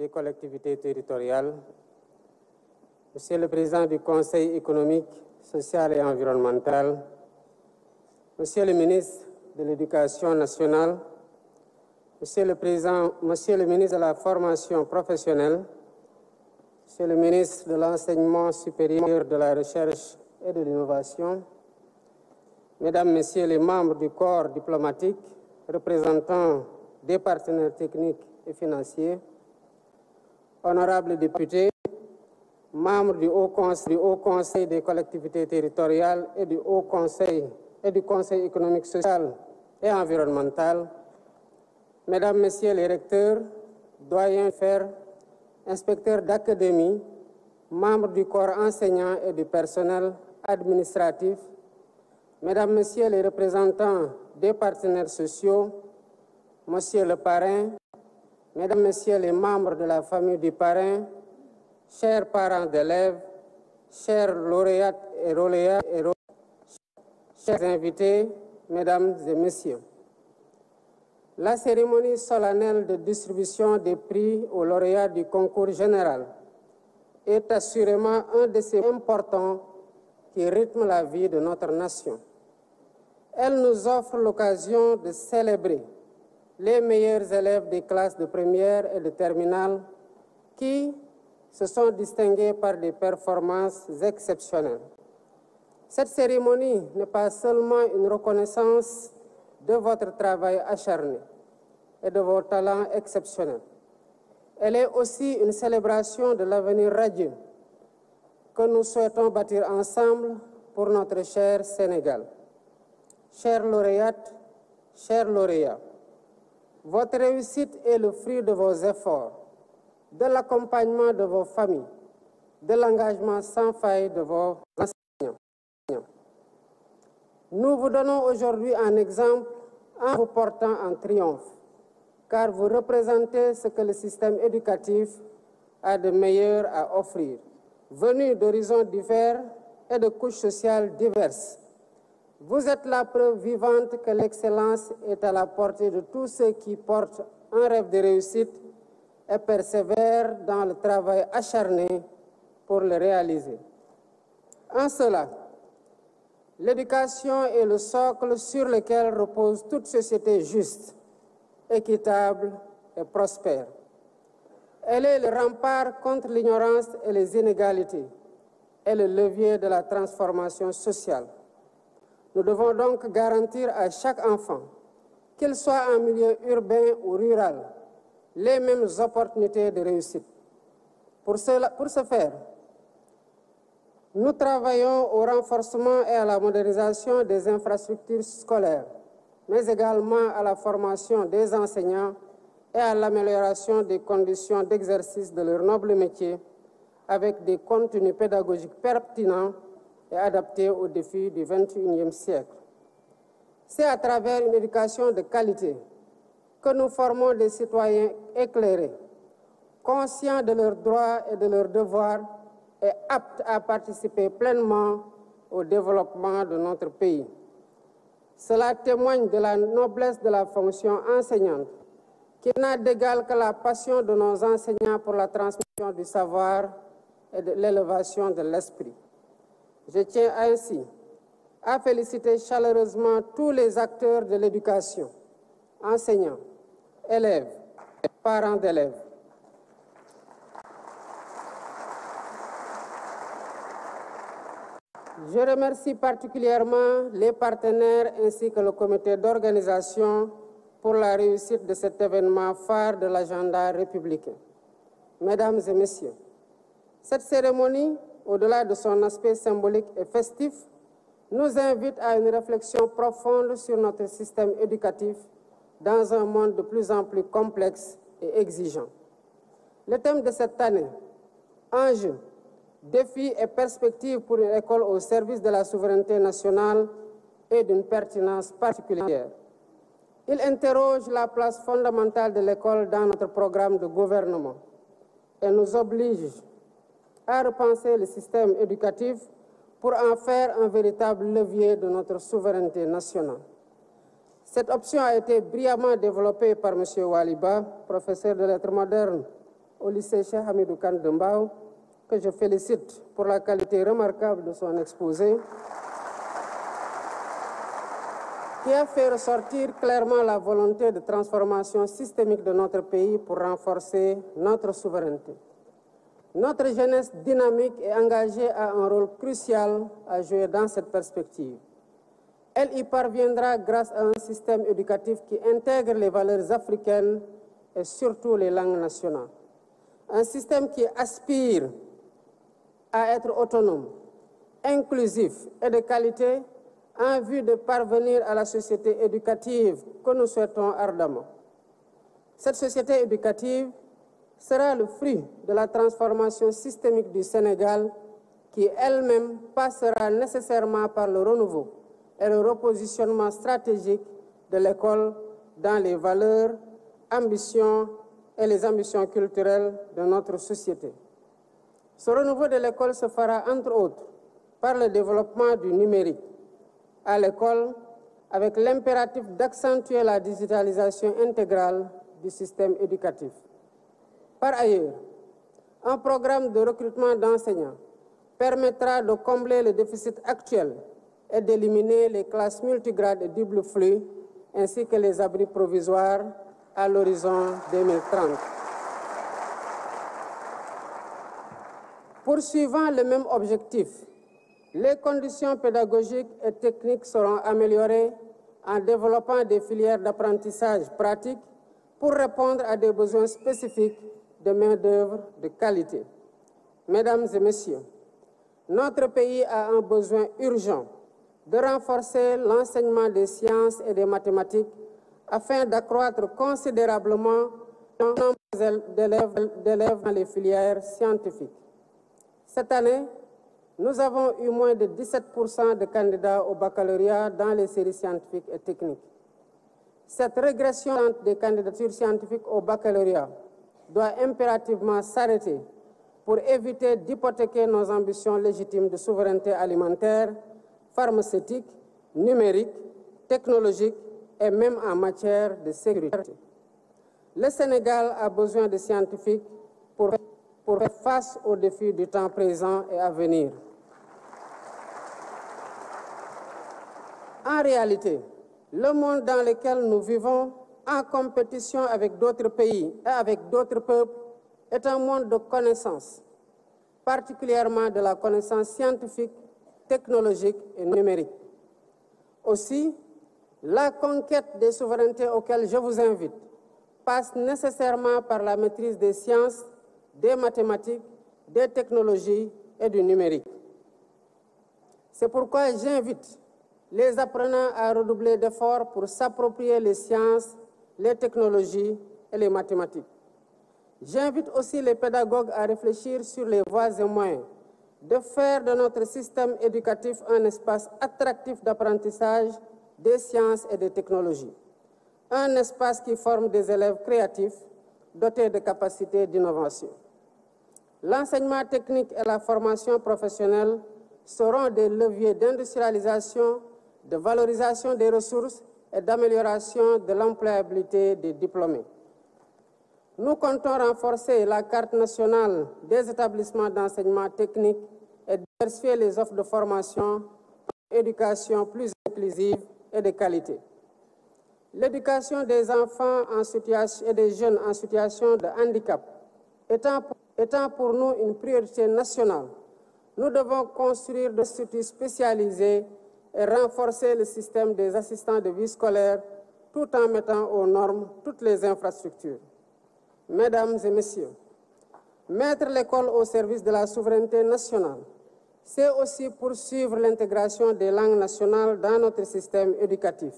des collectivités territoriales, Monsieur le Président du Conseil économique, social et environnemental, Monsieur le ministre de l'Éducation nationale, Monsieur le ministre de la Formation professionnelle, Monsieur le ministre de l'Enseignement supérieur, de la Recherche et de l'Innovation, Mesdames, Messieurs les membres du corps diplomatique, représentants des partenaires techniques et financiers, honorables députés, membres du Haut Conseil des collectivités territoriales et du Haut Conseil et du Conseil économique, social et environnemental, Mesdames, Messieurs les recteurs, doyens faire, inspecteurs d'académie, membres du corps enseignant et du personnel administratif, Mesdames, Messieurs les représentants des partenaires sociaux, Monsieur le parrain, Mesdames, Messieurs les membres de la famille du parrain, chers parents d'élèves, chers lauréates et lauréats, chers invités, Mesdames et Messieurs. La cérémonie solennelle de distribution des prix aux lauréats du concours général est assurément un de ces importants qui rythment la vie de notre nation. Elle nous offre l'occasion de célébrer les meilleurs élèves des classes de première et de terminale qui se sont distingués par des performances exceptionnelles. Cette cérémonie n'est pas seulement une reconnaissance de votre travail acharné et de vos talents exceptionnels. Elle est aussi une célébration de l'avenir radieux que nous souhaitons bâtir ensemble pour notre cher Sénégal. Chères lauréates, chers lauréats, votre réussite est le fruit de vos efforts, de l'accompagnement de vos familles, de l'engagement sans faille de vos enseignants. Nous vous donnons aujourd'hui un exemple en vous portant en triomphe, car vous représentez ce que le système éducatif a de meilleur à offrir. Venus d'horizons divers et de couches sociales diverses, vous êtes la preuve vivante que l'excellence est à la portée de tous ceux qui portent un rêve de réussite et persévèrent dans le travail acharné pour le réaliser. En cela, l'éducation est le socle sur lequel repose toute société juste, équitable et prospère. Elle est le rempart contre l'ignorance et les inégalités et le levier de la transformation sociale. Nous devons donc garantir à chaque enfant, qu'il soit en milieu urbain ou rural, les mêmes opportunités de réussite. Pour ce faire, nous travaillons au renforcement et à la modernisation des infrastructures scolaires, mais également à la formation des enseignants et à l'amélioration des conditions d'exercice de leur noble métier avec des contenus pédagogiques pertinents et adaptés aux défis du XXIe siècle. C'est à travers une éducation de qualité que nous formons des citoyens éclairés, conscients de leurs droits et de leurs devoirs et aptes à participer pleinement au développement de notre pays. Cela témoigne de la noblesse de la fonction enseignante, qui n'a d'égal que la passion de nos enseignants pour la transmission du savoir et de l'élévation de l'esprit. Je tiens ainsi à féliciter chaleureusement tous les acteurs de l'éducation, enseignants, élèves, parents d'élèves. Je remercie particulièrement les partenaires ainsi que le comité d'organisation pour la réussite de cet événement phare de l'agenda républicain. Mesdames et messieurs, cette cérémonie, au-delà de son aspect symbolique et festif, nous invite à une réflexion profonde sur notre système éducatif dans un monde de plus en plus complexe et exigeant. Le thème de cette année, enjeux, défis et perspectives pour une école au service de la souveraineté nationale, est d'une pertinence particulière. Il interroge la place fondamentale de l'école dans notre programme de gouvernement et nous oblige à repenser le système éducatif pour en faire un véritable levier de notre souveraineté nationale. Cette option a été brillamment développée par M. Waliba, professeur de lettres modernes au lycée Cheikh Hamidou Kane de Mbao, que je félicite pour la qualité remarquable de son exposé, qui a fait ressortir clairement la volonté de transformation systémique de notre pays pour renforcer notre souveraineté. Notre jeunesse dynamique et engagée a un rôle crucial à jouer dans cette perspective. Elle y parviendra grâce à un système éducatif qui intègre les valeurs africaines et surtout les langues nationales. Un système qui aspire à être autonome, inclusif et de qualité en vue de parvenir à la société éducative que nous souhaitons ardemment. Cette société éducative sera le fruit de la transformation systémique du Sénégal qui elle-même passera nécessairement par le renouveau et le repositionnement stratégique de l'école dans les valeurs, ambitions et les ambitions culturelles de notre société. Ce renouveau de l'école se fera entre autres par le développement du numérique à l'école avec l'impératif d'accentuer la digitalisation intégrale du système éducatif. Par ailleurs, un programme de recrutement d'enseignants permettra de combler le déficit actuel et d'éliminer les classes multigrades et double flux ainsi que les abris provisoires à l'horizon 2030. Poursuivant le même objectif, les conditions pédagogiques et techniques seront améliorées en développant des filières d'apprentissage pratique pour répondre à des besoins spécifiques de main-d'œuvre de qualité. Mesdames et messieurs, notre pays a un besoin urgent de renforcer l'enseignement des sciences et des mathématiques afin d'accroître considérablement le nombre d'élèves dans les filières scientifiques. Cette année, nous avons eu moins de 17% de candidats au baccalauréat dans les séries scientifiques et techniques. Cette régression des candidatures scientifiques au baccalauréat doit impérativement s'arrêter pour éviter d'hypothéquer nos ambitions légitimes de souveraineté alimentaire, pharmaceutique, numérique, technologique et même en matière de sécurité. Le Sénégal a besoin de scientifiques pour faire face aux défis du temps présent et à venir. En réalité, le monde dans lequel nous vivons, en compétition avec d'autres pays et avec d'autres peuples, est un monde de connaissances, particulièrement de la connaissance scientifique, technologique et numérique. Aussi, la conquête des souverainetés auxquelles je vous invite passe nécessairement par la maîtrise des sciences, des mathématiques, des technologies et du numérique. C'est pourquoi j'invite les apprenants à redoubler d'efforts pour s'approprier les sciences, les technologies et les mathématiques. J'invite aussi les pédagogues à réfléchir sur les voies et moyens de faire de notre système éducatif un espace attractif d'apprentissage des sciences et des technologies. Un espace qui forme des élèves créatifs, dotés de capacités d'innovation. L'enseignement technique et la formation professionnelle seront des leviers d'industrialisation, de valorisation des ressources et d'amélioration de l'employabilité des diplômés. Nous comptons renforcer la carte nationale des établissements d'enseignement technique et diversifier les offres de formation pour une éducation plus inclusive et de qualité. L'éducation des enfants et des jeunes en situation de handicap étant pour nous une priorité nationale, nous devons construire des instituts spécialisés et renforcer le système des assistants de vie scolaire tout en mettant aux normes toutes les infrastructures. Mesdames et messieurs, mettre l'école au service de la souveraineté nationale, c'est aussi poursuivre l'intégration des langues nationales dans notre système éducatif.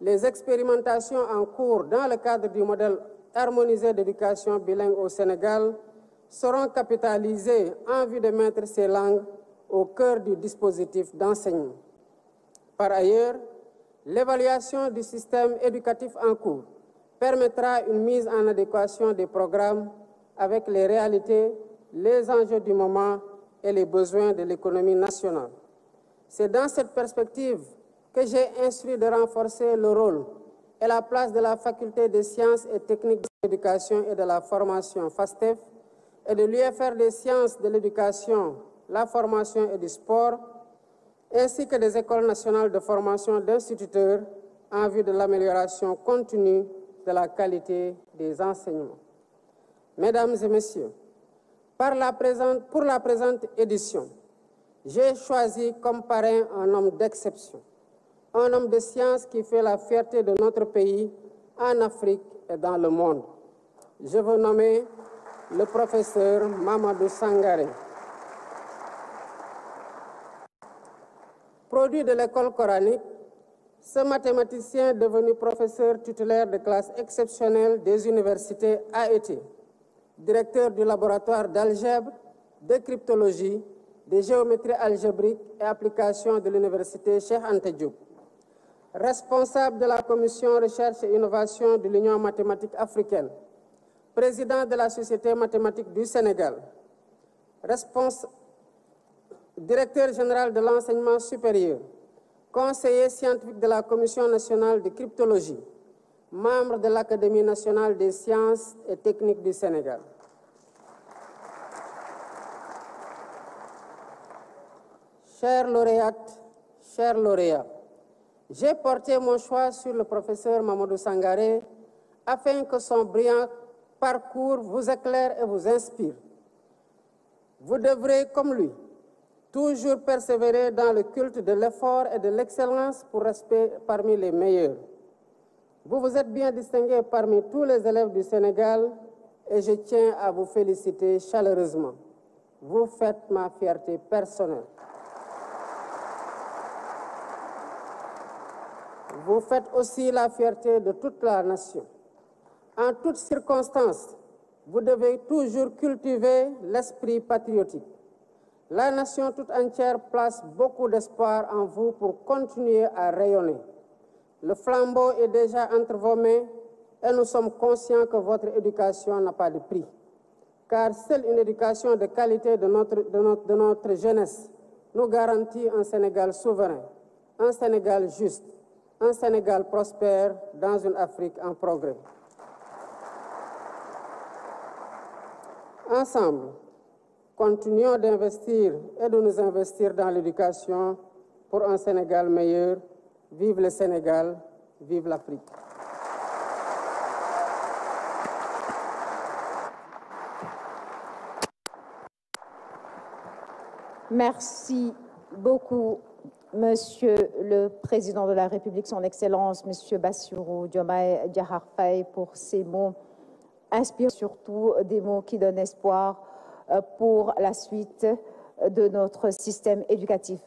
Les expérimentations en cours dans le cadre du modèle harmonisé d'éducation bilingue au Sénégal seront capitalisées en vue de mettre ces langues au cœur du dispositif d'enseignement. Par ailleurs, l'évaluation du système éducatif en cours permettra une mise en adéquation des programmes avec les réalités, les enjeux du moment et les besoins de l'économie nationale. C'est dans cette perspective que j'ai instruit de renforcer le rôle et la place de la faculté des sciences et techniques de l'éducation et de la formation FASTEF et de l'UFR des sciences de l'éducation, la formation et du sport, ainsi que des écoles nationales de formation d'instituteurs en vue de l'amélioration continue de la qualité des enseignements. Mesdames et Messieurs, pour la présente édition, j'ai choisi comme parrain un homme d'exception, un homme de science qui fait la fierté de notre pays en Afrique et dans le monde. Je veux nommer le professeur Mamadou Sangaré. Produit de l'école coranique, ce mathématicien devenu professeur titulaire de classe exceptionnelle des universités a été directeur du laboratoire d'algèbre, de cryptologie, de géométrie algébrique et application de l'université Cheikh Anta Diop, responsable de la commission recherche et innovation de l'Union mathématique africaine, président de la Société mathématique du Sénégal, directeur général de l'enseignement supérieur, conseiller scientifique de la Commission nationale de cryptologie, membre de l'Académie nationale des sciences et techniques du Sénégal. Chers lauréates, chers lauréats, j'ai porté mon choix sur le professeur Mamadou Sangaré afin que son brillant parcours vous éclaire et vous inspire. Vous devrez, comme lui, toujours persévérer dans le culte de l'effort et de l'excellence pour rester parmi les meilleurs. Vous vous êtes bien distingué parmi tous les élèves du Sénégal et je tiens à vous féliciter chaleureusement. Vous faites ma fierté personnelle. Vous faites aussi la fierté de toute la nation. En toutes circonstances, vous devez toujours cultiver l'esprit patriotique. La nation toute entière place beaucoup d'espoir en vous pour continuer à rayonner. Le flambeau est déjà entre vos mains et nous sommes conscients que votre éducation n'a pas de prix. Car seule une éducation de qualité de notre jeunesse nous garantit un Sénégal souverain, un Sénégal juste, un Sénégal prospère dans une Afrique en progrès. Ensemble, continuons d'investir et de nous investir dans l'éducation pour un Sénégal meilleur. Vive le Sénégal, vive l'Afrique. Merci beaucoup, Monsieur le Président de la République, Son Excellence, Monsieur Bassirou Diomaye Diakhar Faye, pour ces mots inspirants, surtout des mots qui donnent espoir pour la suite de notre système éducatif.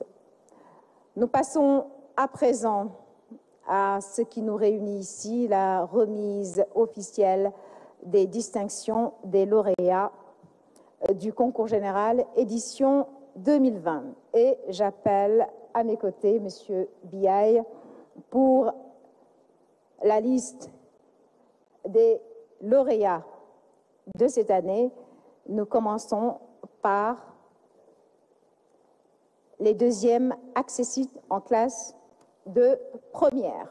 Nous passons à présent à ce qui nous réunit ici, la remise officielle des distinctions des lauréats du concours général édition 2020. Et j'appelle à mes côtés M. Biaye pour la liste des lauréats de cette année. Nous commençons par les deuxièmes accessites en classe de première.